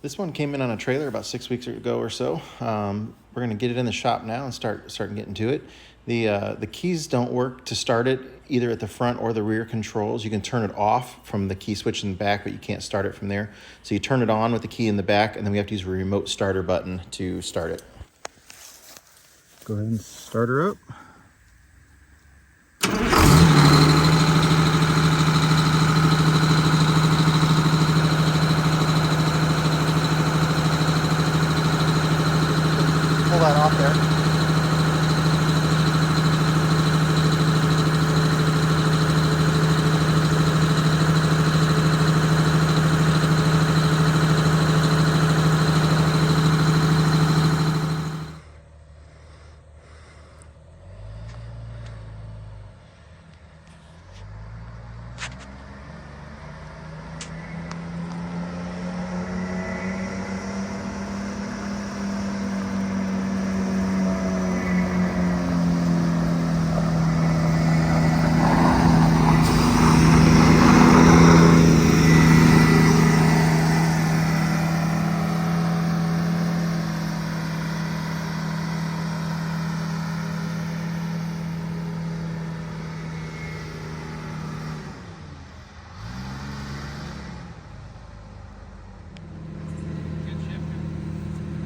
This one came in on a trailer about 6 weeks ago or so. We're gonna get it in the shop now and start getting to it. The keys don't work to start it either at the front or the rear controls. You can turn it off from the key switch in the back, but you can't start it from there. So you turn it on with the key in the back, and then we have to use a remote starter button to start it. Go ahead and start her up. Pull that off there.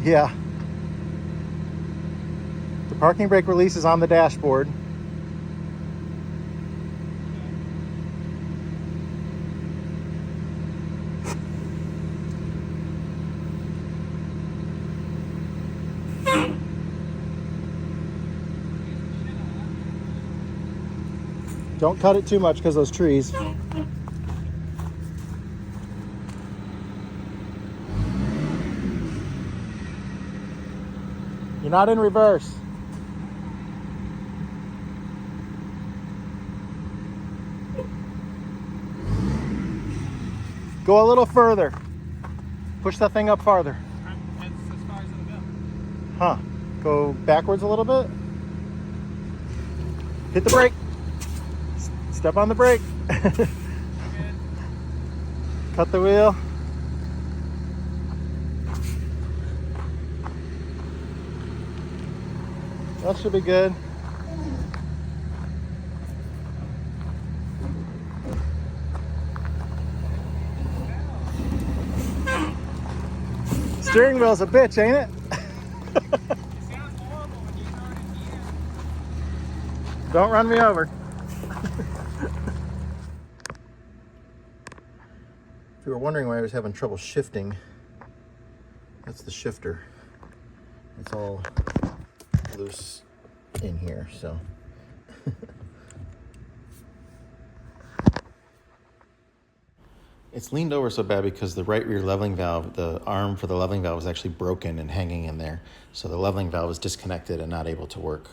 Yeah. The parking brake release is on the dashboard. Don't cut it too much because those trees. You're not in reverse. Go a little further. Push that thing up farther. That's as far as it'll go. Huh. Go backwards a little bit. Hit the brake. Step on the brake. Cut the wheel. That should be good. Steering wheel's a bitch, ain't it? It sounds horrible when you start in gear. Don't run me over. If you were wondering why I was having trouble shifting, that's the shifter. It's all loose in here, so. It's leaned over so bad because the right rear leveling valve, the arm for the leveling valve, is actually broken and hanging in there. So the leveling valve is disconnected and not able to work.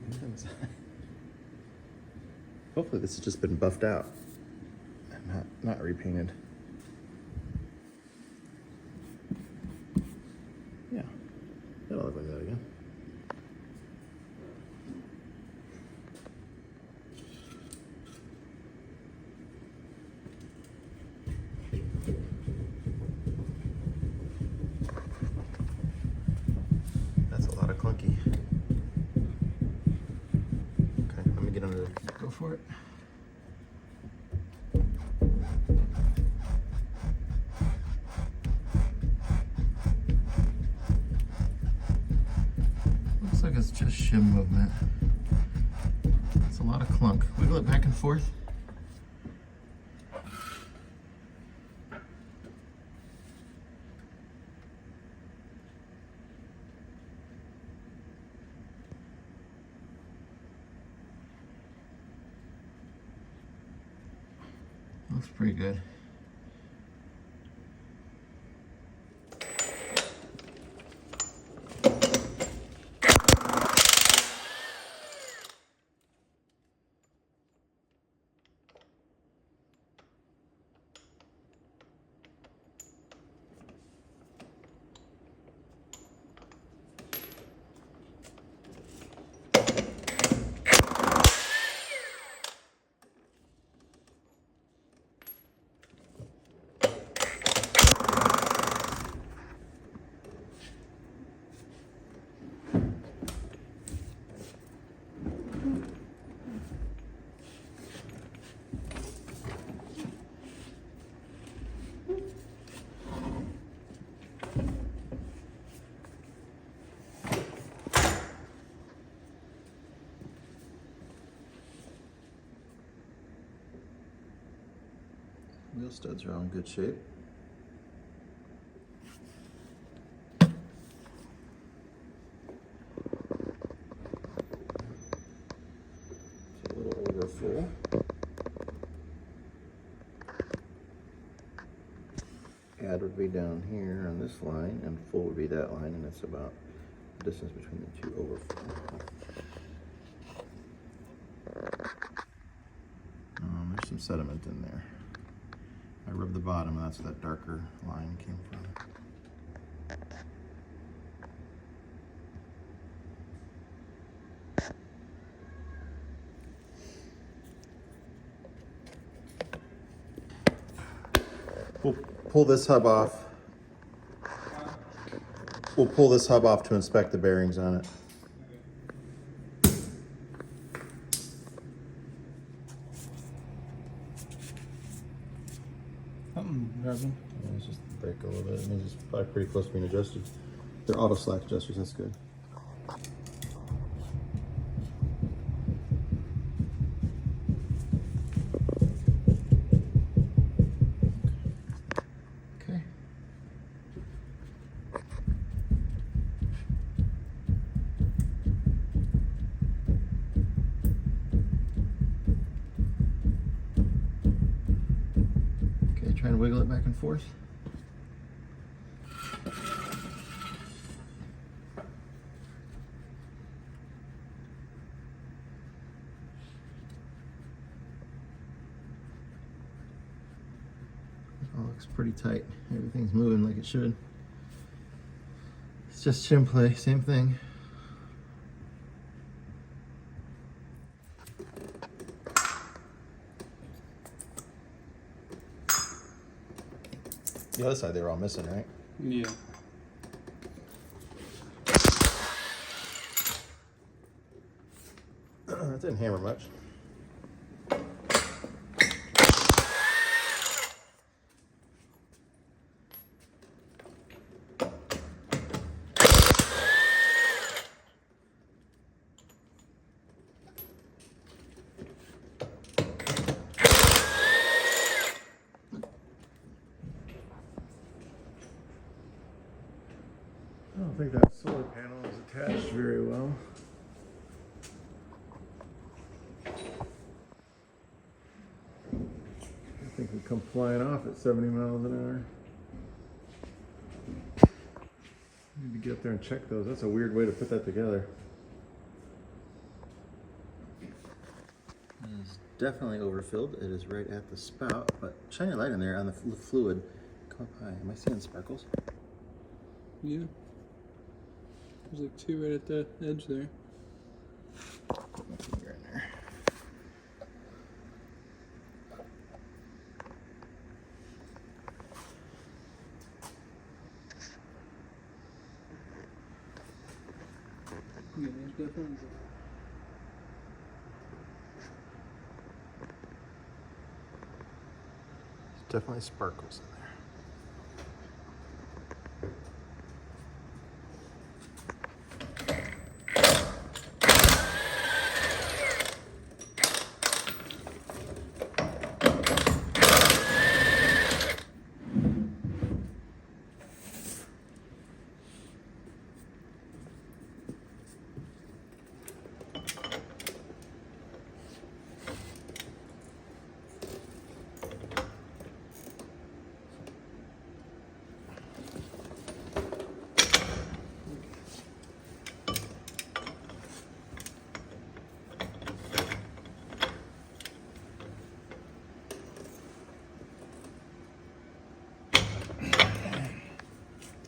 And inside. Hopefully this has just been buffed out and not repainted. Yeah, that'll look like that again. That's a lot of clunky. Okay, let me get under there. Go for it. Looks like it's just shim movement. It's a lot of clunk. Wiggle it back and forth. Looks pretty good. Wheel studs are all in good shape. It's a little over full. Add would be down here on this line, and full would be that line, and it's about the distance between the two over full. There's some sediment in there. I rubbed the bottom, and that's where that darker line came from. We'll pull this hub off. We'll pull this hub off to inspect the bearings on it. Something grabbing. Let's just break a little bit. It means it's probably pretty close to being adjusted. They're auto slack adjusters, that's good. Okay. Okay, try and wiggle it back and forth. Oh, looks pretty tight. Everything's moving like it should. It's just shim play, same thing. The other side they were all missing, right? Yeah. That didn't hammer much. I don't think that solar panel is attached very well. I think we come flying off at 70 miles an hour. Need to get up there and check those. That's a weird way to put that together. It's definitely overfilled. It is right at the spout, but shine your light in there on the fluid. Come up high. Am I seeing sparkles? Yeah. There's like 2 right at the edge there. Put my finger in there. Yeah, there's definitely. Definitely sparkles in there.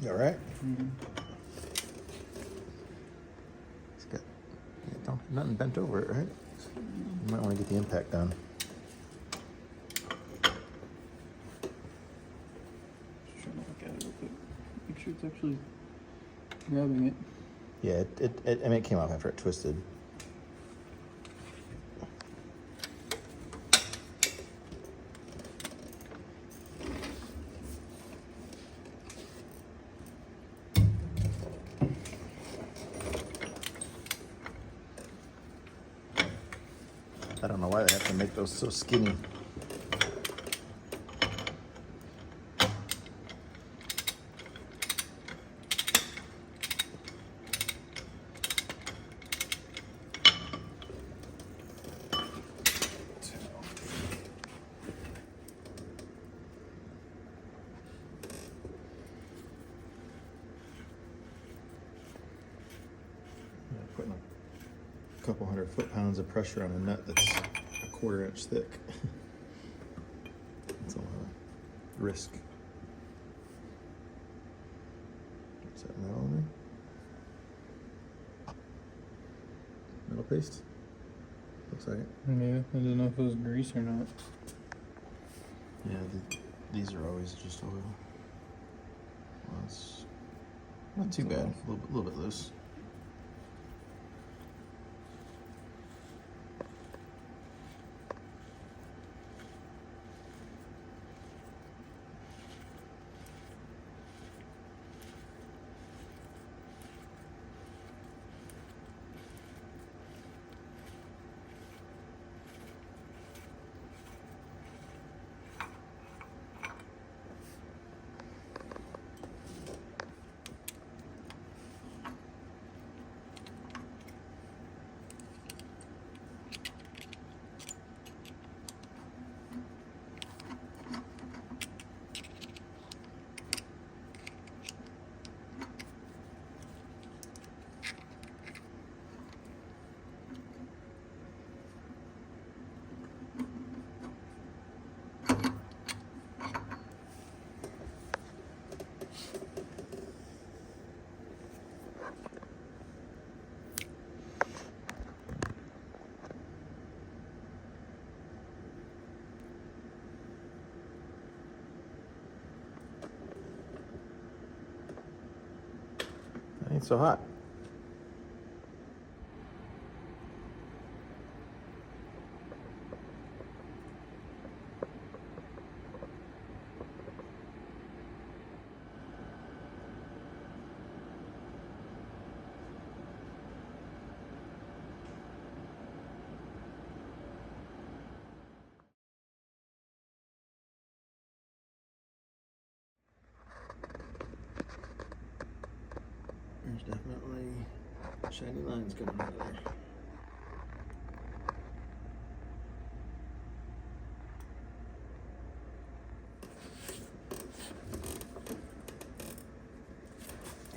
You all right? Mm-hmm. It's got nothing bent over it, right? You might want to get the impact done. Just trying to look at it real quick. Make sure it's actually grabbing it. Yeah, I mean, it came off after it twisted. I don't know why they have to make those so skinny. Putting a couple 100 foot-pounds of pressure on a nut that's a 1/4 inch thick. That's a lot of risk. Is that metal in there? Metal paste? Looks like it. Yeah, I didn't know if it was grease or not. Yeah, these are always just oil. Well, it's not too bad. A little bit loose. Ain't so hot. There's definitely shiny lines coming out of there.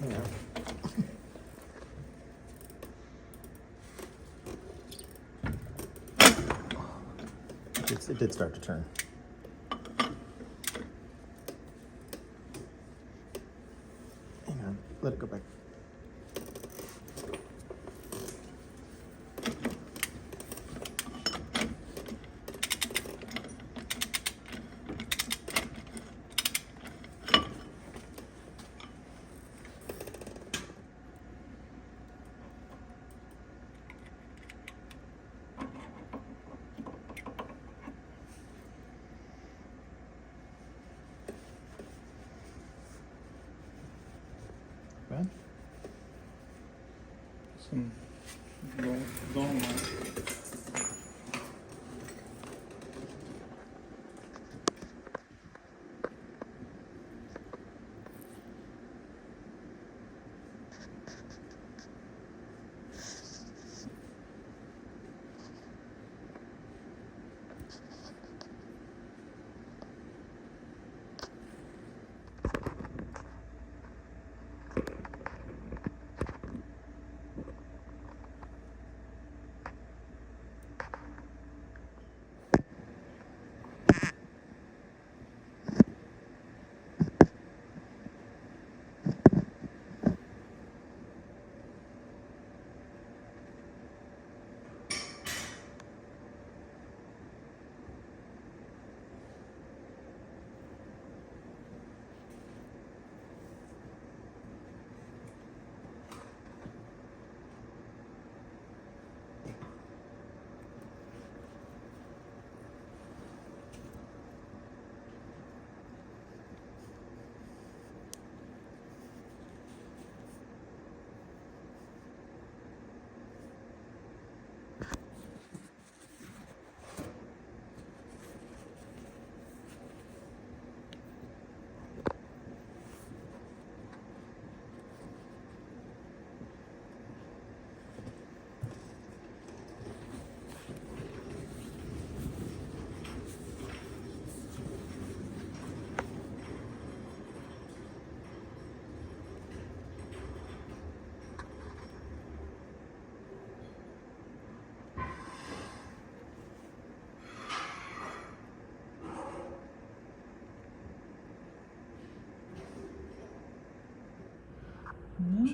Yeah. it did start to turn. Hang on, let it go back. Ben? Some bone mark.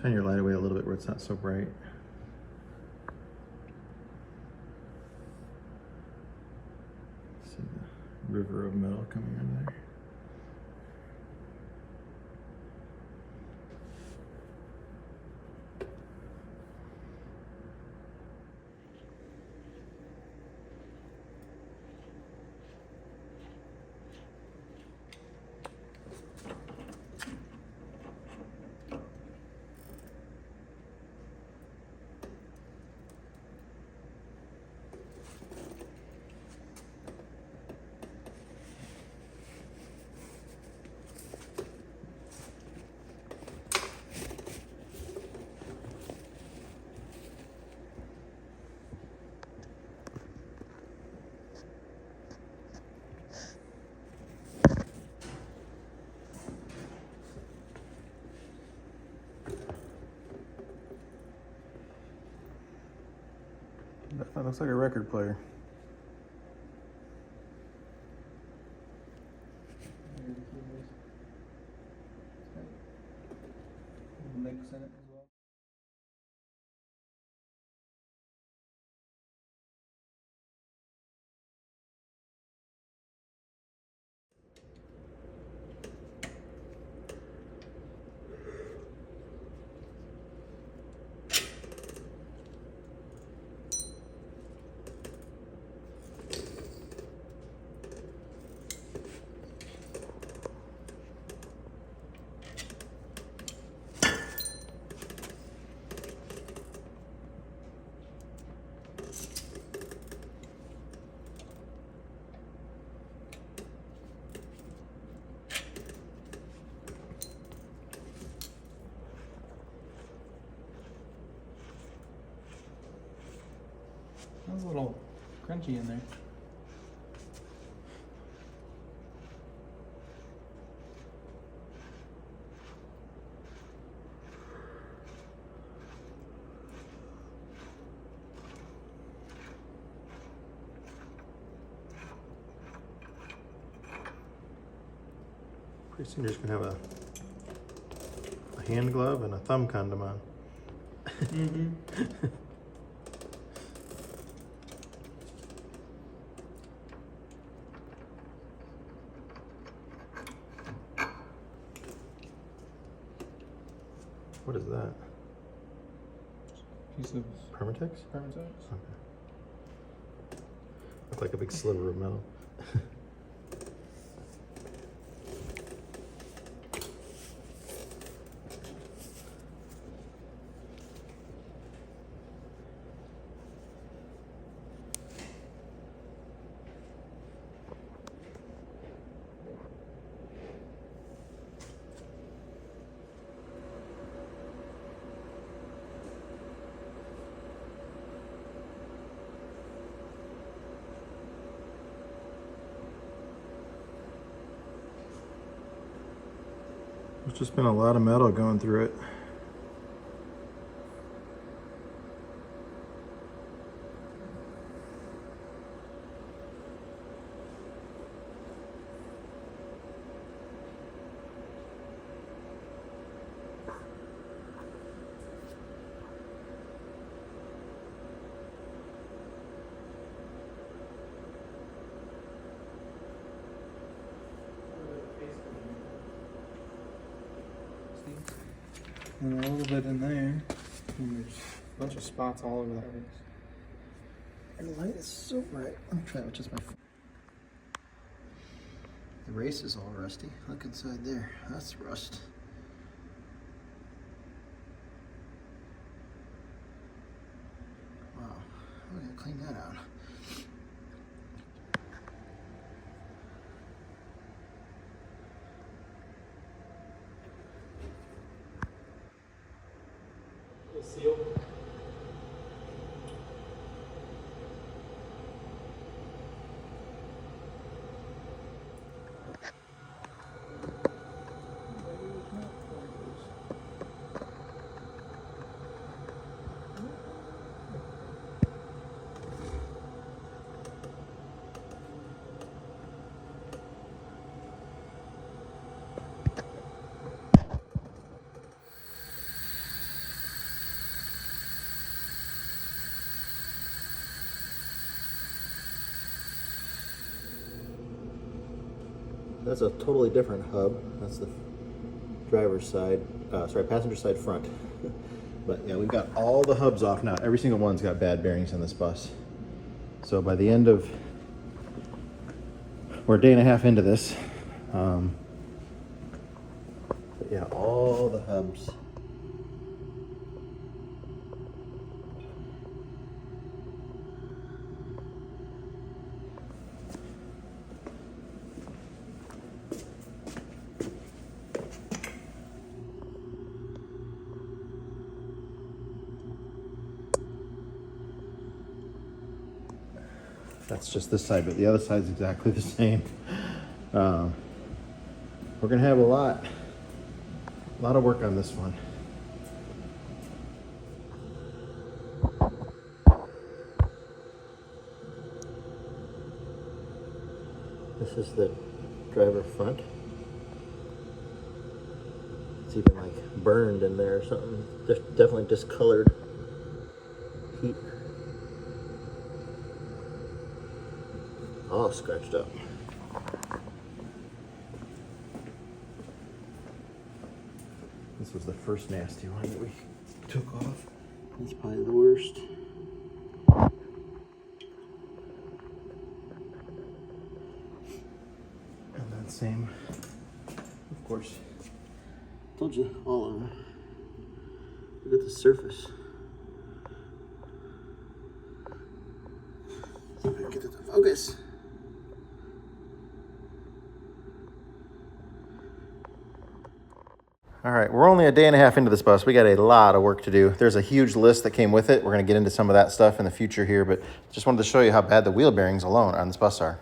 Shine your light away a little bit where it's not so bright. See the river of metal coming in there. That looks like a record player. Mix in it as well. That was a little crunchy in there. Pretty soon you're just gonna have a hand glove and a thumb condom on. Mm-hmm. What is that? Piece of Permatex? Permatex. Okay. Look like a big sliver of metal. There's just been a lot of metal going through it. And a little bit in there. And there's a bunch of spots all over that race. And the light is so bright. Let me try it with just my phone. The race is all rusty. Look inside there. That's rust. Wow. I'm gonna clean that out. Seal. That's a totally different hub. That's the driver's side, passenger side front. But yeah, we've got all the hubs off now. Every single one's got bad bearings on this bus. So by the end of, we're a day and a half into this. But yeah, all the hubs. That's just this side, but the other side's exactly the same. We're gonna have a lot of work on this one. This is the driver front. It's even like burned in there or something. Definitely discolored heat. All scratched up. This was the first nasty one that we took off. That's probably the worst. And then same, of course. Told you, all over. Look at the surface. See if I can get it to focus. All right, we're only a day and a half into this bus. We got a lot of work to do. There's a huge list that came with it. We're gonna get into some of that stuff in the future here, but just wanted to show you how bad the wheel bearings alone on this bus are.